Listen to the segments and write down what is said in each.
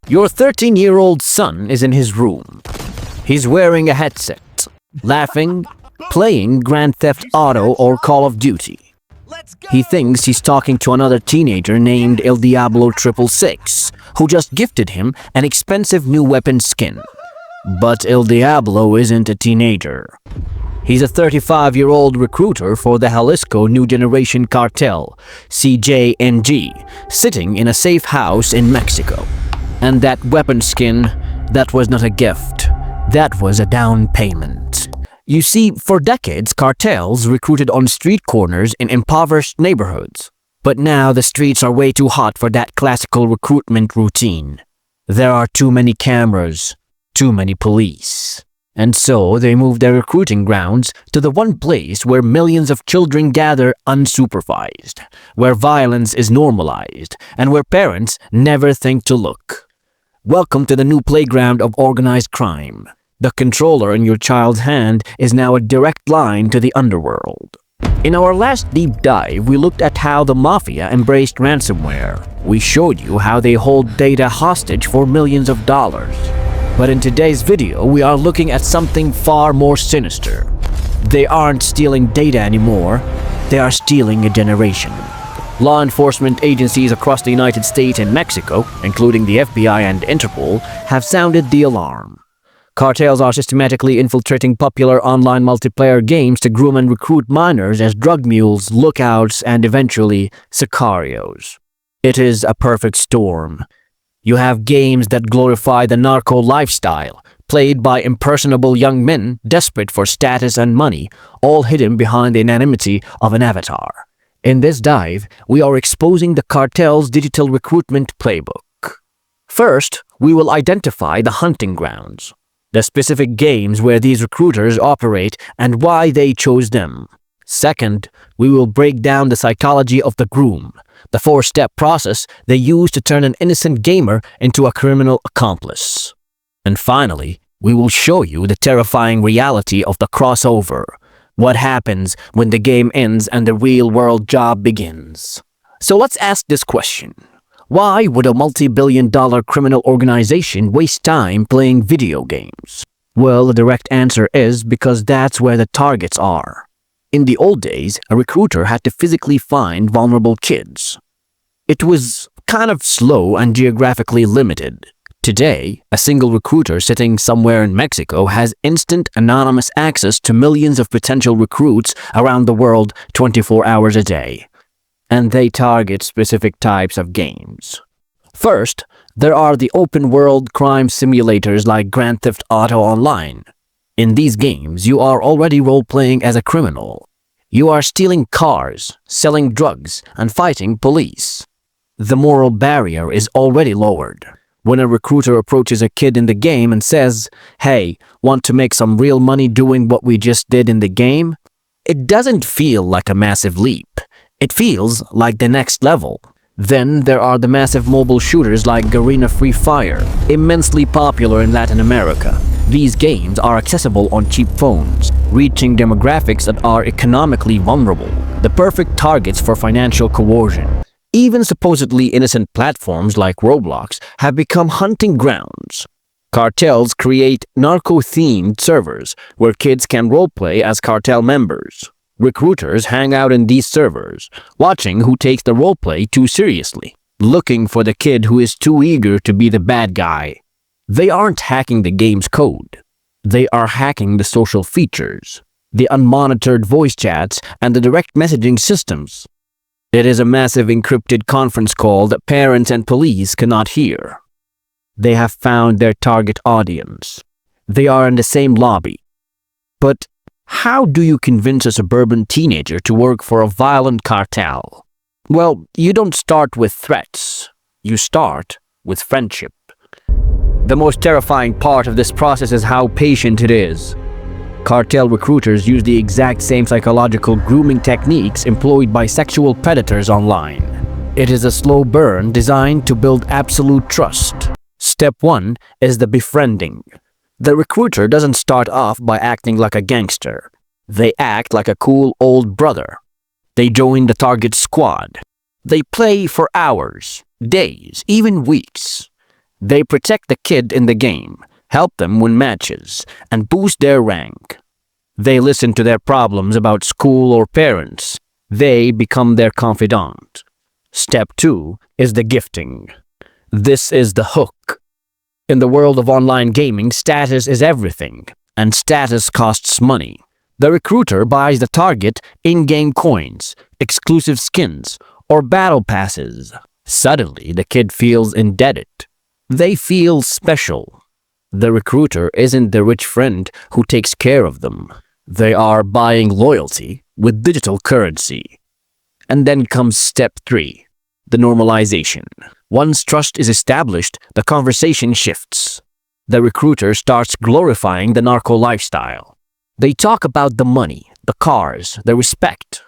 Your 13-year-old son is in his room. He's wearing a headset, laughing, playing Grand Theft Auto or Call of Duty. He thinks he's talking to another teenager named El Diablo 666, who just gifted him an expensive new weapon skin. But El Diablo isn't a teenager. He's a 35-year-old recruiter for the Jalisco New Generation Cartel, CJNG, sitting in a safe house in Mexico. And that weapon skin, that was not a gift. That was a down payment. You see, for decades, cartels recruited on street corners in impoverished neighborhoods. But now the streets are way too hot for that classical recruitment routine. There are too many cameras, too many police. And so they moved their recruiting grounds to the one place where millions of children gather unsupervised, where violence is normalized, and where parents never think to look. Welcome to the new playground of organized crime. The controller in your child's hand is now a direct line to the underworld. In our last deep dive, we looked at how the mafia embraced ransomware. We showed you how they hold data hostage for millions of dollars. But in today's video, we are looking at something far more sinister. They aren't stealing data anymore, they are stealing a generation. Law enforcement agencies across the United States and Mexico, including the FBI and Interpol, have sounded the alarm. Cartels are systematically infiltrating popular online multiplayer games to groom and recruit minors as drug mules, lookouts, and eventually sicarios. It is a perfect storm. You have games that glorify the narco lifestyle, played by impersonable young men desperate for status and money, all hidden behind the anonymity of an avatar. In this dive, we are exposing the cartel's digital recruitment playbook. First, we will identify the hunting grounds, the specific games where these recruiters operate and why they chose them. Second, we will break down the psychology of the groom, the four-step process they use to turn an innocent gamer into a criminal accomplice. And finally, we will show you the terrifying reality of the crossover. What happens when the game ends and the real-world job begins? So let's ask this question. Why would a multi-billion-dollar criminal organization waste time playing video games? Well, the direct answer is because that's where the targets are. In the old days, a recruiter had to physically find vulnerable kids. It was kind of slow and geographically limited. Today, a single recruiter sitting somewhere in Mexico has instant anonymous access to millions of potential recruits around the world 24 hours a day. And they target specific types of games. First, there are the open-world crime simulators like Grand Theft Auto Online. In these games, you are already role-playing as a criminal. You are stealing cars, selling drugs, and fighting police. The moral barrier is already lowered. When a recruiter approaches a kid in the game and says, "Hey, want to make some real money doing what we just did in the game?" It doesn't feel like a massive leap. It feels like the next level. Then there are the massive mobile shooters like Garena Free Fire, immensely popular in Latin America. These games are accessible on cheap phones, reaching demographics that are economically vulnerable, the perfect targets for financial coercion. Even supposedly innocent platforms like Roblox have become hunting grounds. Cartels create narco-themed servers where kids can roleplay as cartel members. Recruiters hang out in these servers, watching who takes the roleplay too seriously, looking for the kid who is too eager to be the bad guy. They aren't hacking the game's code. They are hacking the social features, the unmonitored voice chats, and the direct messaging systems. It is a massive encrypted conference call that parents and police cannot hear. They have found their target audience. They are in the same lobby. But how do you convince a suburban teenager to work for a violent cartel? Well, you don't start with threats. You start with friendship. The most terrifying part of this process is how patient it is. Cartel recruiters use the exact same psychological grooming techniques employed by sexual predators online. It is a slow burn designed to build absolute trust. Step 1 is the befriending. The recruiter doesn't start off by acting like a gangster. They act like a cool old brother. They join the target squad. They play for hours, days, even weeks. They protect the kid in the game, help them win matches, and boost their rank. They listen to their problems about school or parents. They become their confidant. Step 2 is the gifting. This is the hook. In the world of online gaming, status is everything, and status costs money. The recruiter buys the target in-game coins, exclusive skins, or battle passes. Suddenly, the kid feels indebted. They feel special. The recruiter isn't the rich friend who takes care of them. They are buying loyalty with digital currency. And then comes step 3, the normalization. Once trust is established, the conversation shifts. The recruiter starts glorifying the narco lifestyle. They talk about the money, the cars, the respect.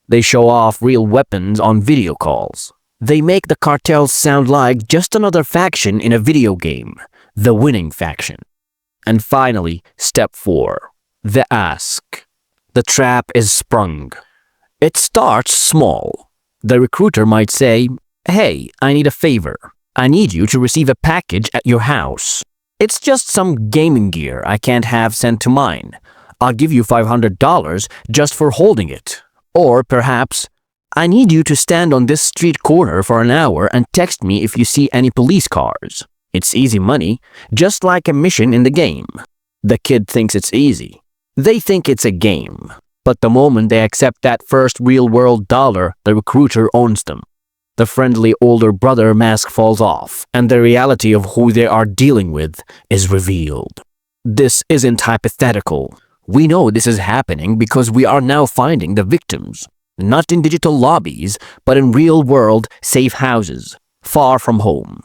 They show off real weapons on video calls. They make the cartels sound like just another faction in a video game, the winning faction. And finally, step 4, the ask. The trap is sprung. It starts small. The recruiter might say, "Hey, I need a favor. I need you to receive a package at your house. It's just some gaming gear I can't have sent to mine. I'll give you $500 just for holding it." Or perhaps, "I need you to stand on this street corner for an hour and text me if you see any police cars." It's easy money, just like a mission in the game. The kid thinks it's easy. They think it's a game. But the moment they accept that first real-world dollar, the recruiter owns them. The friendly older brother mask falls off, and the reality of who they are dealing with is revealed. This isn't hypothetical. We know this is happening because we are now finding the victims, not in digital lobbies, but in real-world safe houses, far from home.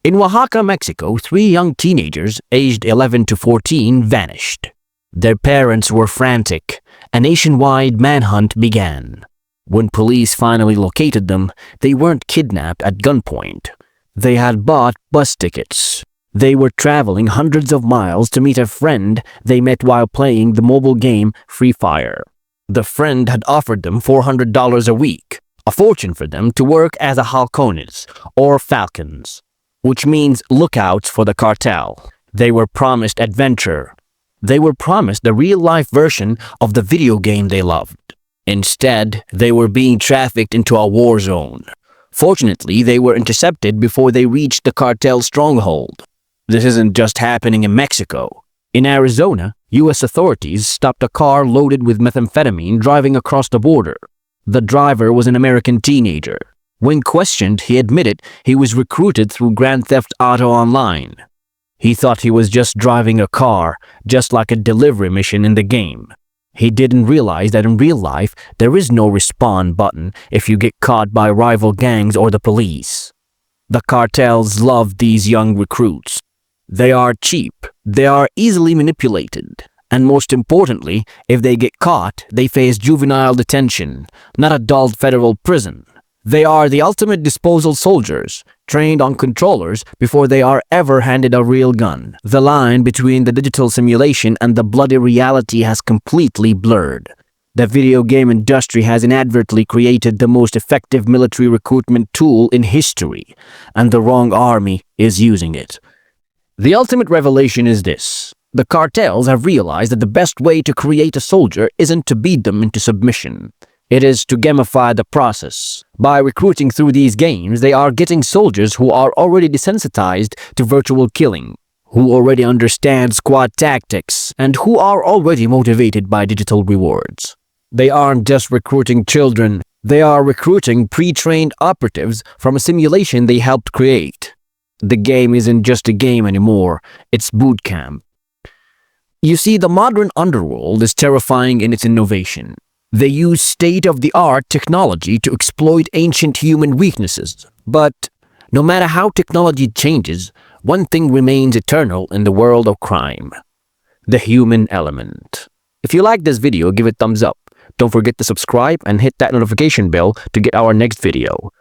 In Oaxaca, Mexico, 3 young teenagers, aged 11 to 14, vanished. Their parents were frantic. A nationwide manhunt began. When police finally located them, they weren't kidnapped at gunpoint. They had bought bus tickets. They were traveling hundreds of miles to meet a friend they met while playing the mobile game Free Fire. The friend had offered them $400 a week, a fortune for them to work as a halcones, or falcons, which means lookouts for the cartel. They were promised adventure. They were promised the real-life version of the video game they loved. Instead, they were being trafficked into a war zone. Fortunately, they were intercepted before they reached the cartel stronghold. This isn't just happening in Mexico. In Arizona, U.S. authorities stopped a car loaded with methamphetamine driving across the border. The driver was an American teenager. When questioned, he admitted he was recruited through Grand Theft Auto Online. He thought he was just driving a car, just like a delivery mission in the game. He didn't realize that in real life, there is no respawn button if you get caught by rival gangs or the police. The cartels love these young recruits. They are cheap, they are easily manipulated, and most importantly, if they get caught, they face juvenile detention, not adult federal prison. They are the ultimate disposal soldiers, trained on controllers before they are ever handed a real gun. The line between the digital simulation and the bloody reality has completely blurred. The video game industry has inadvertently created the most effective military recruitment tool in history, and the wrong army is using it. The ultimate revelation is this. The cartels have realized that the best way to create a soldier isn't to beat them into submission. It is to gamify the process. By recruiting through these games, they are getting soldiers who are already desensitized to virtual killing, who already understand squad tactics, and who are already motivated by digital rewards. They aren't just recruiting children, they are recruiting pre-trained operatives from a simulation they helped create. The game isn't just a game anymore, it's boot camp. You see, the modern underworld is terrifying in its innovation. They use state-of-the-art technology to exploit ancient human weaknesses. But no matter how technology changes, one thing remains eternal in the world of crime: the human element. If you like this video, give it a thumbs up. Don't forget to subscribe and hit that notification bell to get our next video.